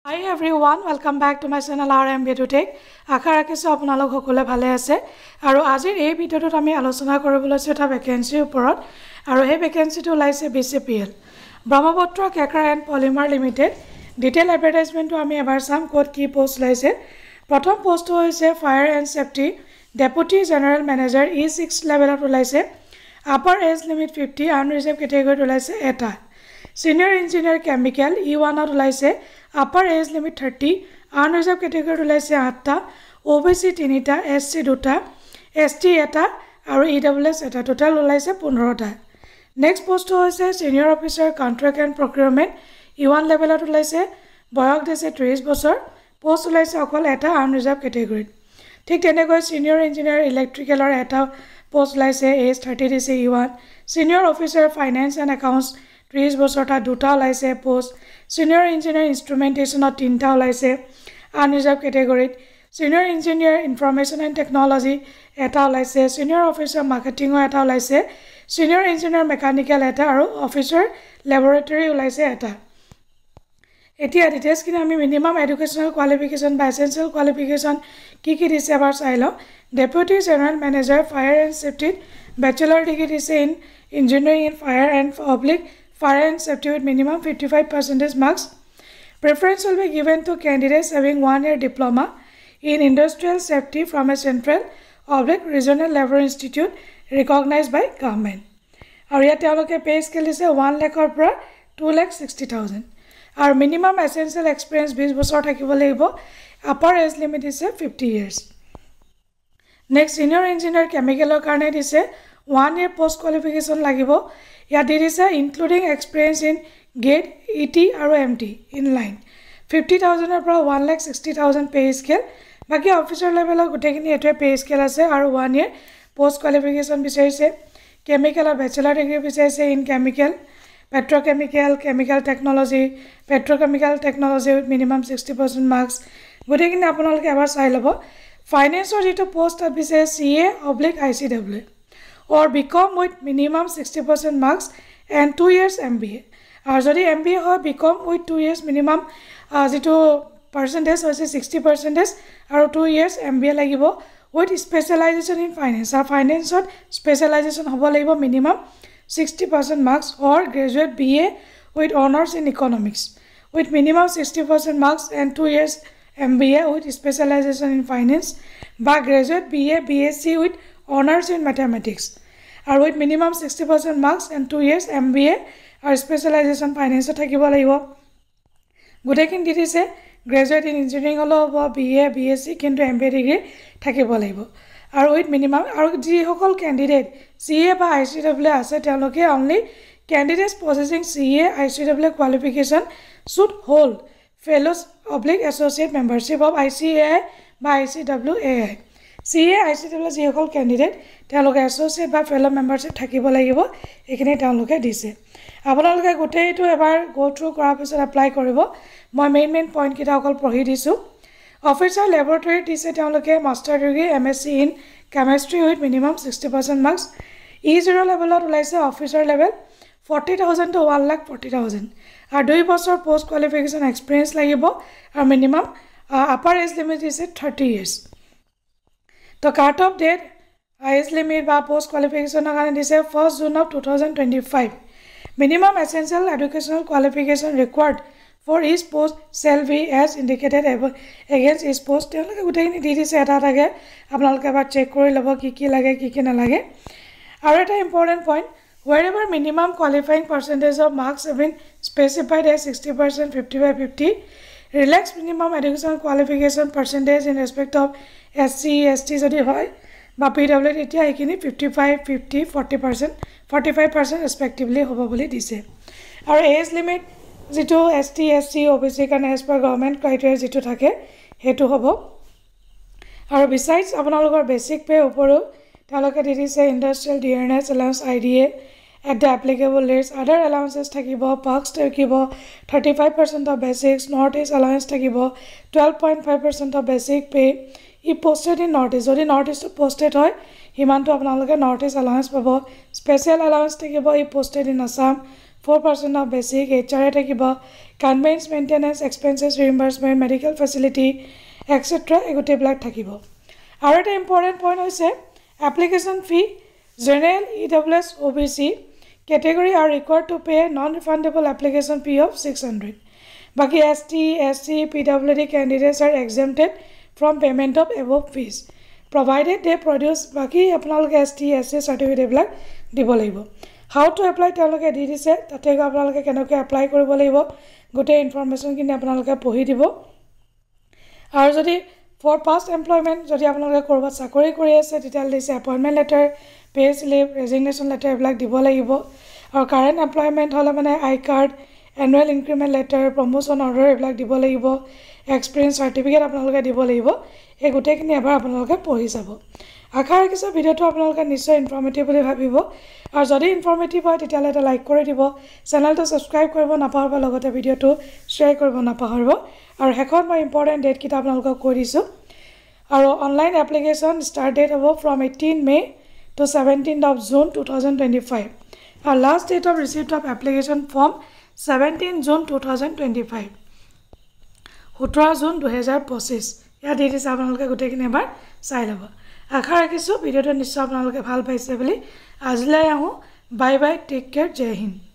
Hi everyone, welcome back to my channel RMB to Take. আশা ৰাখিছো আপোনালোক সকলোৱে ভালে আছে আৰু আজিৰ এই ভিডিঅ'টোত আমি আলোচনা কৰিব লৈছো এটা ভ্যাকেন্সিৰ ওপৰত আৰু এই ভ্যাকেন্সিটো লাইছে BCPL Brahmaputra cracker and polymer limited detail এডভাৰটাইজমেন্টটো আমি এবাৰ চাম কোড কি পোষ্ট লাইছে প্ৰথম পোষ্টটো হৈছে fire and safety deputy general manager E6 লেভেলত ওলাইছে আপাৰ এজ লিমিট 50 আনৰিজাৰ্ভ ক্যাটাগৰীত ওলাইছে এটা Senior Engineer Chemical E1 ত ওলাইছে Upper Age Limit 30 Unreserved Category ওলাইছে 8টা OBC 3টা SC 2টা ST এটা আৰু EWS এটা টোটাল ওলাইছে 15টা Next post হৈছে Senior Officer Contract and Procurement E1 লেভেলত ওলাইছে বয়স দিছে 30 বছৰ পোষ্ট ওলাইছে অকল এটা Unreserved Category ঠিক তেনেকৈ Senior Engineer Electricalৰ এটা পোষ্ট ওলাইছে Age 30 দিছে E1 Senior Officer Finance and Accounts 30 বছৰটা দুটা ওলাইছে পোষ্ট সিনিয়ৰ ইঞ্জিনিয়াৰ ইনস্ট্ৰুমেন্টেশনত তিনটা ওলাইছে আনৰিজাৰ্ভ ক্যাটাগৰীত senior engineer information and technology এটা ওলাইছে সিনিয়ৰ অফিচাৰ মাৰ্কেটিংৰ এটা ওলাইছে সিনিয়ৰ ইঞ্জিনিয়াৰ মেকানিক্যাল এটা আৰু অফিচাৰ ল্যাবৰেটৰী ওলাইছে এটা এতিয়া ডিটেইলছ কিনে আমি মিনিমাম এডুকেশনাল কোৱালিফিকেশন বা এসেনশিয়াল কোৱালিফিকেশন কি দিছে এবাৰ চাই লওঁ deputy general manager fire and safety bachelor degree দিছে in engineering in fire and public Fire and safety with minimum 55% marks. Preference will be given to candidates having 1-year diploma in industrial safety from a central regional level institute recognized by government. Our pay scale is 1 lakh or 2,60,000. Our minimum essential experience upper age limit is 50 years. Next, senior engineer chemical karne is 1 year post qualification lagibo. There is including experience in GATE, ET or MT in line. 50,000 or 1,60,000 pay scale. Baki officer level of taking pay scale as or 1 year post qualification besides chemical or bachelor degree besides in chemical, petrochemical, chemical technology, petrochemical technology with minimum 60% marks. Good again upon finance or it post besides CA/ICW. Or become with minimum 60% marks and 2 years MBA. Or যদি MBA হয় become with 2 years minimum যেটো percentage হৈছে 60% আৰু 2 years MBA লাগিব with specialization in finance. Are finance specialization হ'ব লাগিব minimum 60% marks or graduate BA with honors in economics with minimum 60% marks and 2 years MBA with specialization in finance বা graduate BA BSc with honors in mathematics are with minimum 60% marks and 2 years MBA or specialization finance থাকিব লাগিব গুটেকিন দিছে graduate in engineering হলো BA BSc কিন্তু MBA degree থাকিব লাগিব আৰু with minimum আৰু যি সকল candidate CA বা ICW আছে তেওঁলোকে only candidates possessing CA ICW qualification should hold fellows/associate membership of ICAI বা ICWAI CA ICW যি সকল ক্যান্ডিডেট তেওঁলোকে এসোসিয়েট বা ফেলো মেম্বাৰশিপ থাকিব লাগিব এখিনি তেওঁলোকে দিছে আপোনালোকে গোটেইটো এবাৰ গো থ্ৰু কৰাৰ পিছত এপ্লাই কৰিব মই মেইন পইণ্ট কিটা অকল পঢ়ি দিছো অফিচাৰ ল্যাবৰেটৰী দিছে তেওঁলোকে master degree MSc in chemistry with minimum 60% marks E0 লেভেলত ওলাইছে অফিচাৰ লেভেল 40,000 to 1,40,000 আৰু 2 বছৰ পোষ্ট কোৱালিফিকেশন এক্সপেৰিয়েন্স লাগিব আৰু minimum upper age limit is 30 years The cut-off date, age limit বা post qualification কাৰণে দিছে 1st June of 2025. Minimum essential educational qualification required for each post shall be as indicated against each post. তেওঁলোকে গোটেইখিনি দি দিছে এটা থাকে আপোনালোকে এবাৰ চেক কৰি ল'ব কি লাগে কি নালাগে আৰু এটা important point wherever minimum qualifying percentage of marks have been specified as 60% 50/50 relax minimum educational qualification percentage in respect of SC ST যদি হয় বা PW এতিয়া এখিনি 55 50 40% 45% respectively হ'ব বুলি দিছে আৰু এজ লিমিট যেটো ST SC OBC কাৰণে as per government criteria যেটো থাকে হেতু হ'ব আৰু besides আপোনালোকৰ বেসিক পে ওপৰও তেওঁলোকে দি দিছে industrial dearness allowance IDA at the applicable rates other allowances থাকিব perks থাকিব 35% of basics notice allowance থাকিব 12.5% of basic pay E posted in notice যদি notice posted হয় হিমানটো আপোনালোকে notice allowance পাব special allowance থাকিব ই posted in Assam 4% of basic HRA থাকিব conveyance maintenance expenses reimbursement medical facility etc এগুটেবিলাক থাকিব আৰু এটা ইম্পৰ্টেন্ট পইণ্ট হৈছে application fee general EWS OBC category are required to pay non refundable application fee of 600 baki ST SC PWD candidates are exempted from payment of above fees provided they produce baki apnaloke ST SC certificate blak dibo lagibo how to apply taloke di dise tate apnaloke kenoke apply koribo lagibo gote information kini apnaloke pohi dibo aru jodi for past employment jodi apnaloke korba sakori kori ase detail dise appointment letter pay slip resignation letter blak dibo lagibo aru current employment hola mane I card annual increment letter promotion order blak dibo lagibo experience certificate apnaloke dibo lagibo এই গোটেইখিনি এবাৰ আপোনালোকে পঢ়ি যাব আশা ৰাখিছো ভিডিওটো আপোনালোকে নিশ্চয় ইনফৰ্মেটিভ বুলি ভাবিব আৰু যদি ইনফৰ্মেটিভ হয় তেতিয়ালে এটা লাইক কৰি দিব চেনেলটো সাবস্ক্ৰাইব কৰিব নাপাহৰিব লগতে ভিডিওটো শ্বেয়াৰ কৰিব নাপাহৰিব আৰু হেকত মই ইম্পৰ্টেন্ট ডেট কিটা আপোনালোকক কৈ দিছো আৰু অনলাইন এপ্লিকেশন ষ্টাৰ্ট ডেট হ'ব from 18 May to 17th of June 2025 আৰু last date of receipt of application form 17 June 2025 17 June 2025 या दिस আপোনালোকে গোটেইখিনি এবাৰ চাই লব আশা ৰাখিছো ভিডিওটো নিশ্চয় আপোনালোকে ভাল পাইছে বুলি আজিলৈ আহো বাই বাই টেক কেয়াৰ জয় হিন্দ